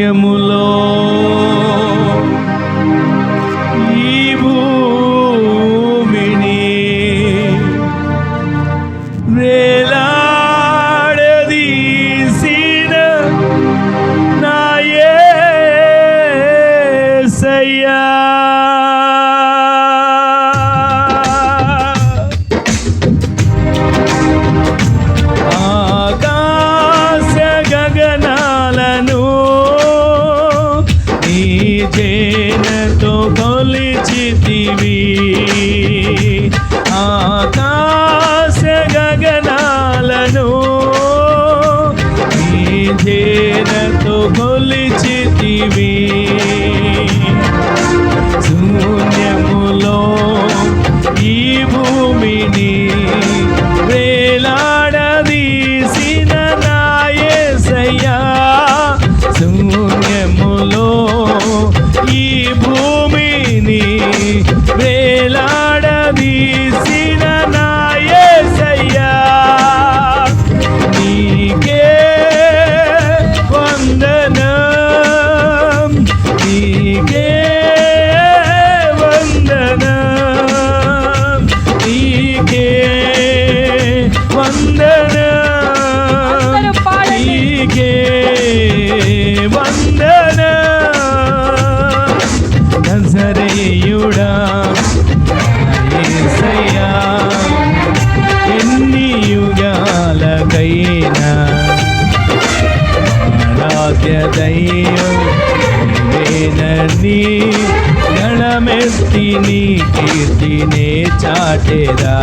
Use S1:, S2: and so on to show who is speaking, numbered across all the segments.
S1: శూన్యములో ఈ భూమిని వేలాడదీసిన నా యేసయ్యా, ఆకాశ గగనాలను నీ చేనతో కొలిచితివి, ఆకాశ గగనాలను నీ చేనతో కొలిచితివి, శూన్యములో ఈ భూమిని వేలాడదీసిన నా యేసయ్యా, శూన్యములో ఈ భూమిని వేలాడదీసిన నా యేసయ్యా, నీకే వందనం, నీకే వందనం, నీకే వందనం, నీకే వందనం, నజరేయుడా యేసయ్యా, ఎన్ని యుగాలకైనా ఆరాధ్య దైవం నీవేనని గణమెత్తి నీ కీర్తినే చాటెదా,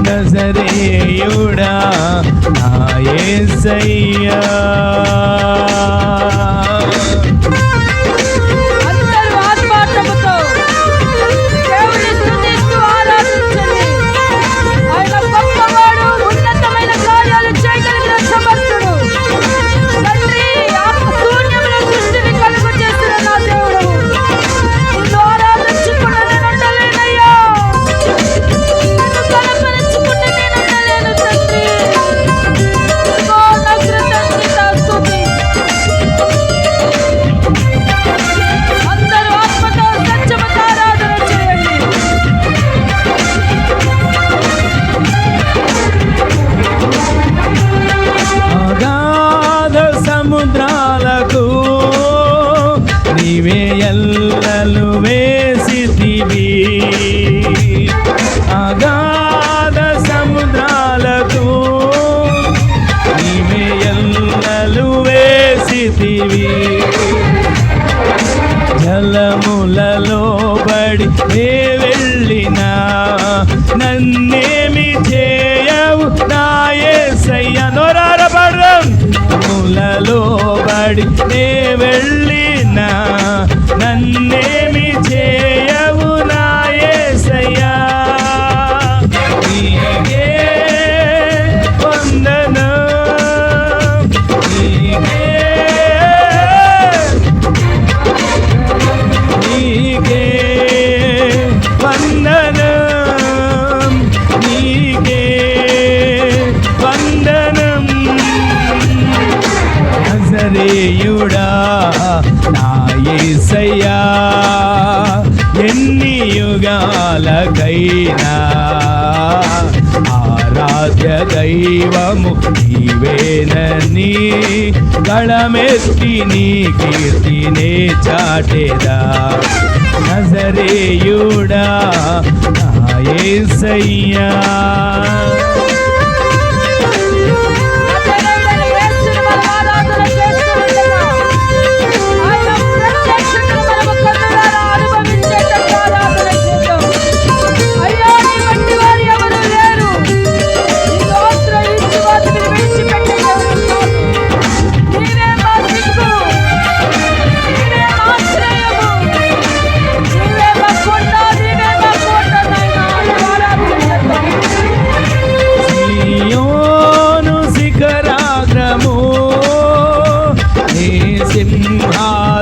S1: నజరేయుడా నా యేసయ్యా. సముద్రాలకు నీవే ఎల్లలు వేసితివి, అగాధ సముద్రాలకు నీవే ఎల్లలు వేసితివి, జలములలో బడి ఏ వెళ్ళినా నన్నేమి చేయవు నా యేసయ్యా, నోరారపడం ములలో బడి నే వెళ్ళినా నన్నేమి చేయవు నా యేసయ్యా, నీకే వందనం, నీకే నీకే వందనం, నీకే వందనం, నజరేయుడా నా యేసయ్యా, ఎన్ని యుగాలకైనా ఆరాధ్య దైవము నీవేనని గళమెత్తి నీ కీర్తినే చాటెదా, నజరేయుడా నా యేసయ్యా.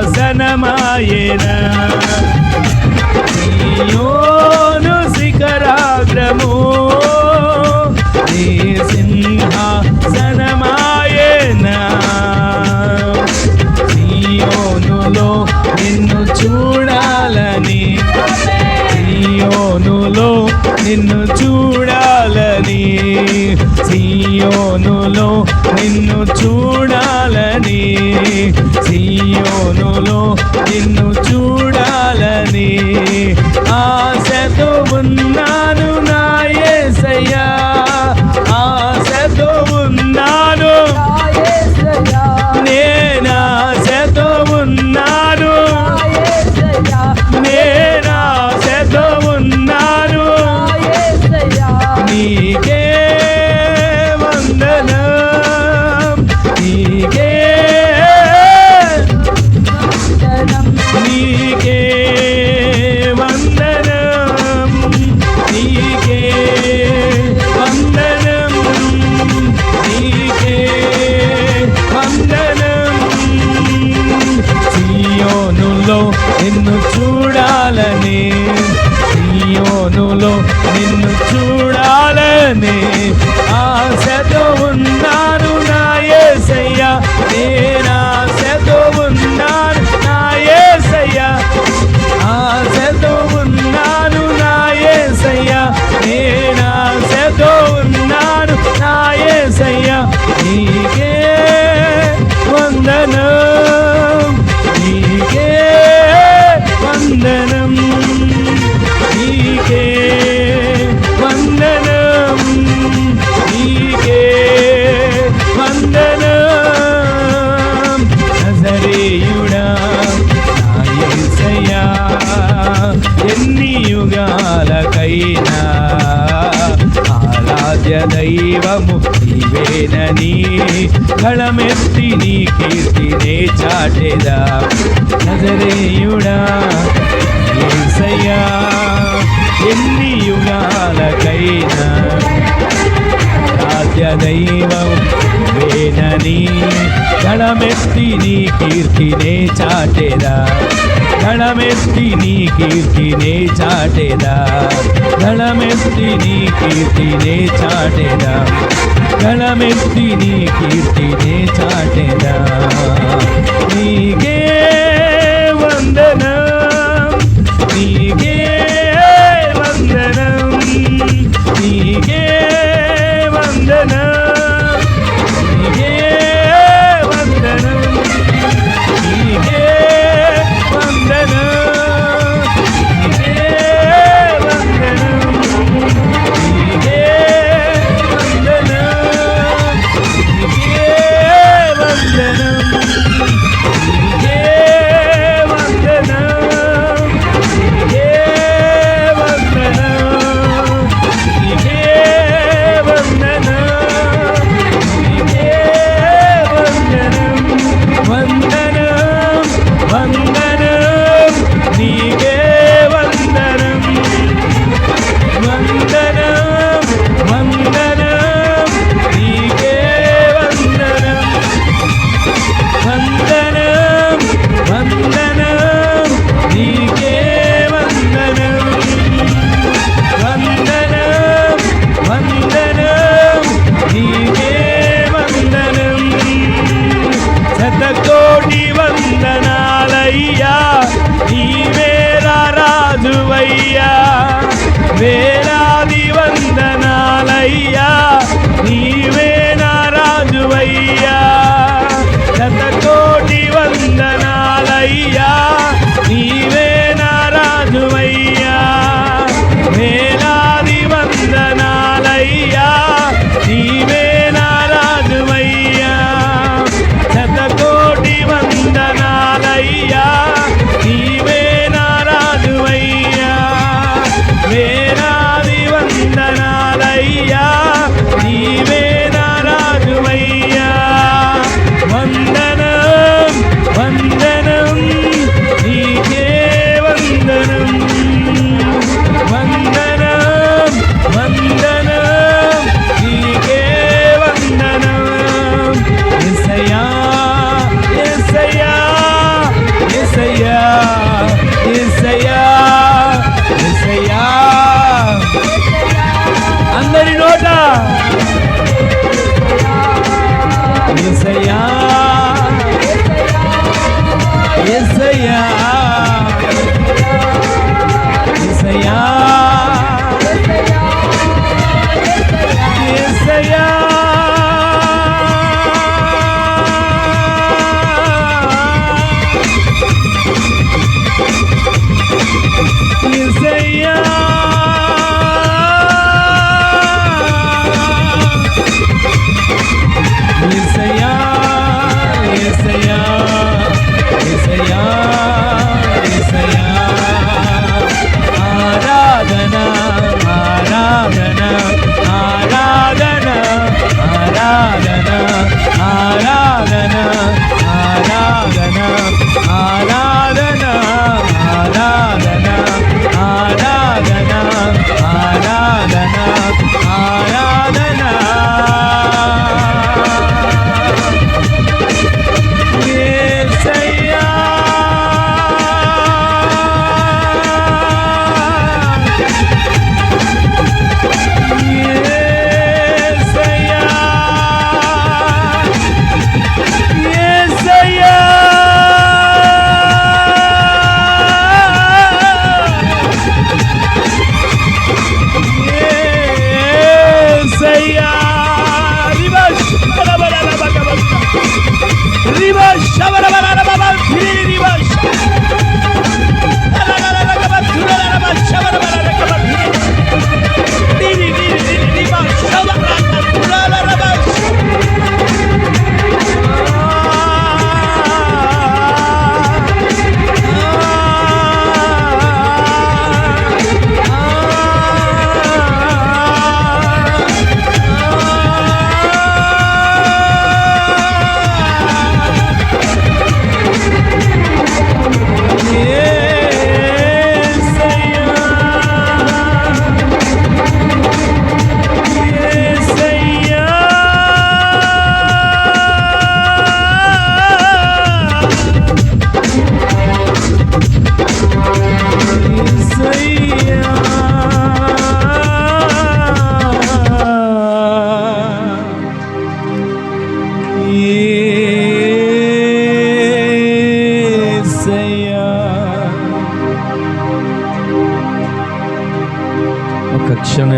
S1: సింహాసనమాయన సియోను శిఖరాగ్రము నీ సింహాసనమాయన సియోను సియోనులో నిన్ను చూడాలని ఆశతో ఉన్నాను నా యేసయ్యా, ఆశతో ఉన్నాను నేనాశతో ఉన్నాను, నేనాశతో ఉన్నాను, నీకే వందనం, నీకే నీకే వందనం, నీకే వందనం, నీకే వందనం. సియోనులో నిన్ను చూడాలని, సియోనులో నిన్ను చూడాలని ఆశతో ఉన్నాను నా యేసయ్యా, నేనాశతో ఉన్నాను నా యేసయ్యా, ఆశతో ఉన్నాను నా యేసయ్యా, నేనాశతో ఉన్నాను నా యేసయ్యా, నీకే వందనం, నీకే వందనం, నీకే వందనం, నీకే వందనం. నజరేయుడా నా యేసయ్యా, ఎన్ని యుగాలకైనా ఆరాధ్య దైవము నీవేనని గళమెత్తి నీ కీర్తినే చాటెదా. నజరేయుడా యేసయ్యా, ఎన్ని యుగాలకైనా ఆరాధ్య దైవం నీవేనని గళమెత్తి నీ కీర్తినే చాటెదా, గళమెత్తి నీ కీర్తినే చాటెదా, గళమెత్తి నీ కీర్తినే చాటెదా, గళమెత్తి నీ కీర్తినే చాటెదా. నీకే వందనం, నీకే వందనం, నీకే వందనం, నీకే వందనం, నీకే వందనం, నీకే వందనం, నీకే వందనం, నీకే వందనం.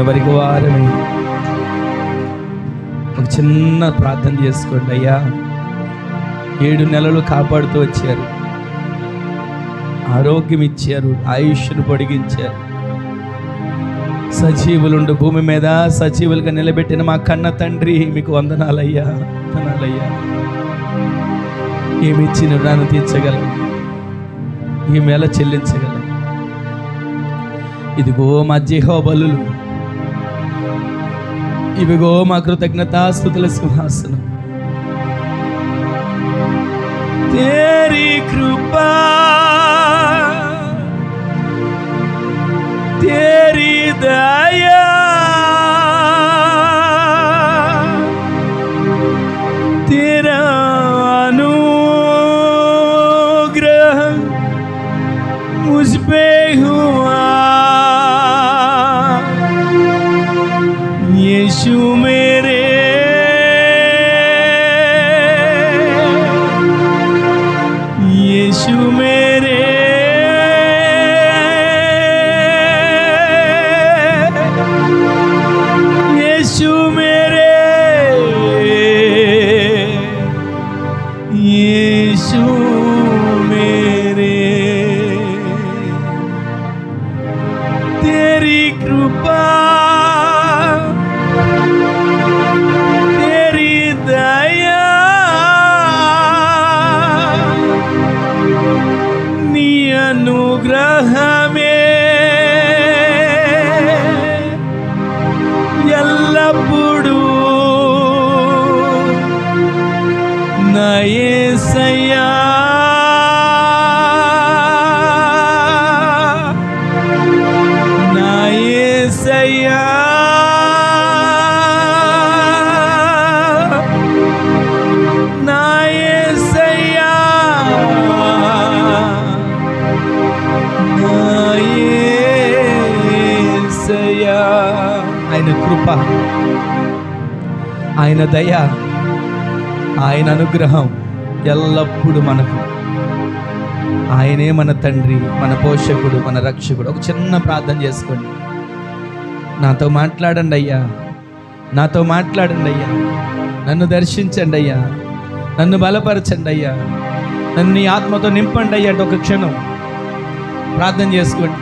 S1: ఎవరికి వారమే ఒక చిన్న ప్రార్థన చేసుకోండి. అయ్యా 7 నెలలు కాపాడుతూ వచ్చారు, ఆరోగ్యం ఇచ్చారు, ఆయుష్ను పొడిగించారు. సజీవులుండు భూమి మీద సజీవులుగా నిలబెట్టిన మా కన్న తండ్రి మీకు వందనాలయ్యా, వందనాలయ్యా. ఏమిచ్చి రుణాన్ని తీర్చగలం, ఈ మేళ చెల్లించగలం. ఇదిగో మా యెహోవా బలులు, ఇవిగో మా కృతజ్ఞతాస్తుతుల సింహాసనం. తేరీ కృపా, తేరీ దయా, तेरा अनुग्रह मुझ पे हुआ। यीशु मेरे यीशु मेरे यीशु मेरे यीशु मेरे, तेरी कृपा तेरी दया नी अनुग्रह में ఎల్లప్పుడూ నా యేసయ్యా నా యేసయ్యా నా యేసయ్యా నా యేసయ్యా. ఆయన కృప, ఆయన దయ, ఆయన అనుగ్రహం ఎల్లప్పుడూ మనకు. ఆయనే మన తండ్రి, మన పోషకుడు, మన రక్షకుడు. ఒక చిన్న ప్రార్థన చేసుకోండి. నాతో మాట్లాడండి అయ్యా, నాతో మాట్లాడండి అయ్యా, నన్ను దర్శించండి అయ్యా, నన్ను బలపరచండి అయ్యా, నన్ను నీ ఆత్మతో నింపండి అయ్యా అంటే ఒక క్షణం ప్రార్థన చేసుకోండి.